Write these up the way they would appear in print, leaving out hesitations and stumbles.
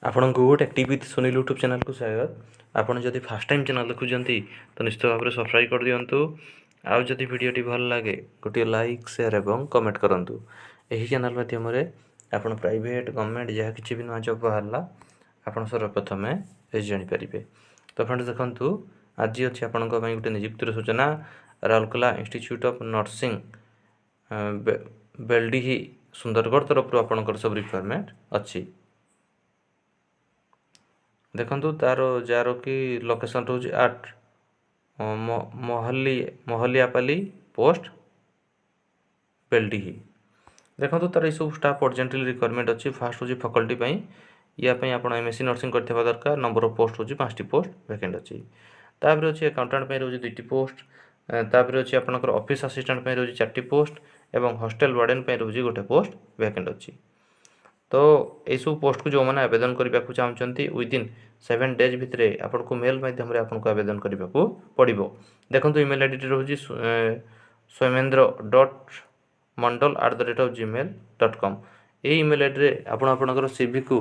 ଆପଣଙ୍କୁ ଟେକ୍ଟିକ୍ with Sunil YouTube channel को स्वागत। ଆପଣ ଯଦି ଫାର୍ଷ୍ଟ ଟାଇମ୍ ଚ୍ୟାନେଲ୍ ଦେଖୁଛନ୍ତି ତ ନିଶ୍ଚିତ ଭାବରେ ସବସ୍କ୍ରାଇବ୍ କରିଦିଅନ୍ତୁ। ଆଉ ଯଦି ଭିଡ଼ିଓଟି ଭଲ ଲାଗେ ଗୋଟିଏ ଲାଇକ୍ ସେୟାର ଏବଂ କମେଣ୍ଟ କରନ୍ତୁ। ଏହି ଚ୍ୟାନେଲ୍ ମାଧ୍ୟମରେ ଆପଣ ପ୍ରାଇଭେଟ୍ ଗଭର୍ଣ୍ଣମେଣ୍ଟ ଯାହା କିଛି ବି ନୂଆ ଜବ୍ ବାହାରିଲା ଆପଣ ସର୍ବପ୍ରଥମେ ଜାଣିପାରିବେ। ତ ଫ୍ରେଣ୍ଡସ୍ ଦେଖନ୍ତୁ, ଆଜି ଅଛି ଆପଣଙ୍କ ପାଇଁ ଗୋଟେ ନିଯୁକ୍ତିର ସୂଚନା। Rourkela institute of nursing Beldihi Sundargarh ତରଫରୁ ଆପଣଙ୍କର ସବୁ ରିକ୍ୱାରମେଣ୍ଟ ଅଛି। ଦେଖନ୍ତୁ ତାର ଯାହାର କି ଲୋକେସନ୍ ରହୁଛି ଆଟ୍ ମହଲିଆପାଲି ପୋଷ୍ଟ ବେଲଡିହି। ଦେଖନ୍ତୁ ତାର ଏସବୁ ଷ୍ଟାଫ୍ ଅର୍ଜେଣ୍ଟଲି ରିକ୍ୱାରମେଣ୍ଟ ଅଛି। ଫାର୍ଷ୍ଟ ହେଉଛି ଫାକଲ୍ଟି ପାଇଁ, ୟା ପାଇଁ ଆପଣ MSc ନର୍ସିଂ କରିଥିବା ଦରକାର। ନମ୍ବର ଅଫ୍ ପୋଷ୍ଟ ହେଉଛି 5ଟି ପୋଷ୍ଟ ଭ୍ୟାକେଣ୍ଟ ଅଛି। ତାପରେ ଅଛି ଆକାଉଣ୍ଟାଣ୍ଟ ପାଇଁ ରହୁଛି 2ଟି ପୋଷ୍ଟ। ତାପରେ ଅଛି ଆପଣଙ୍କର ଅଫିସ୍ ଆସିଷ୍ଟାଣ୍ଟ ପାଇଁ ରହୁଛି 4ଟି ପୋଷ୍ଟ ଏବଂ ହଷ୍ଟେଲ ୱାର୍ଡେନ୍ ପାଇଁ ରହୁଛି 1 ପୋଷ୍ଟ ଭ୍ୟାକେଣ୍ଟ ଅଛି। तो यू पोस्ट को जो मैंने आवेदन करने को चाहते विदिन 7 डेज भितर आपको मेल माध्यम आपको आवेदन करने को पड़ो। देखो इमेल आईडी रोचे swemendra.mandal@gmail.com। ये इमेल आईडी आपणकर सीवी को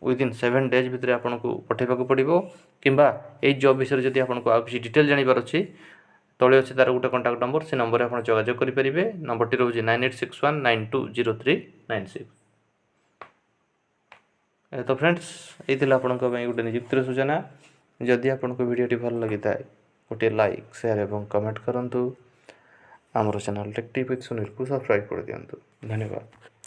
विदिन 7 डेज भितर आपको पठेबा पड़ो कि जॉब विषय जब आपको आउ किसी डिटेल जानवर अच्छी तले अच्छे तार गोटे कंटाक्ट नंबर से नंबर आप जोगाजोग करेंगे। नंबर टी रोचे 9861920396। तो फ्रेंड्स ये आपंक गोटे नियुक्तिर सूचना। जदि आपको वीडियोटी भल लगी था गोटे लाइक शेयर और कमेंट करूँ। आमर चैनल टेक्टिक विथ सुनील को सब्सक्राइब कर दिंतु। धन्यवाद।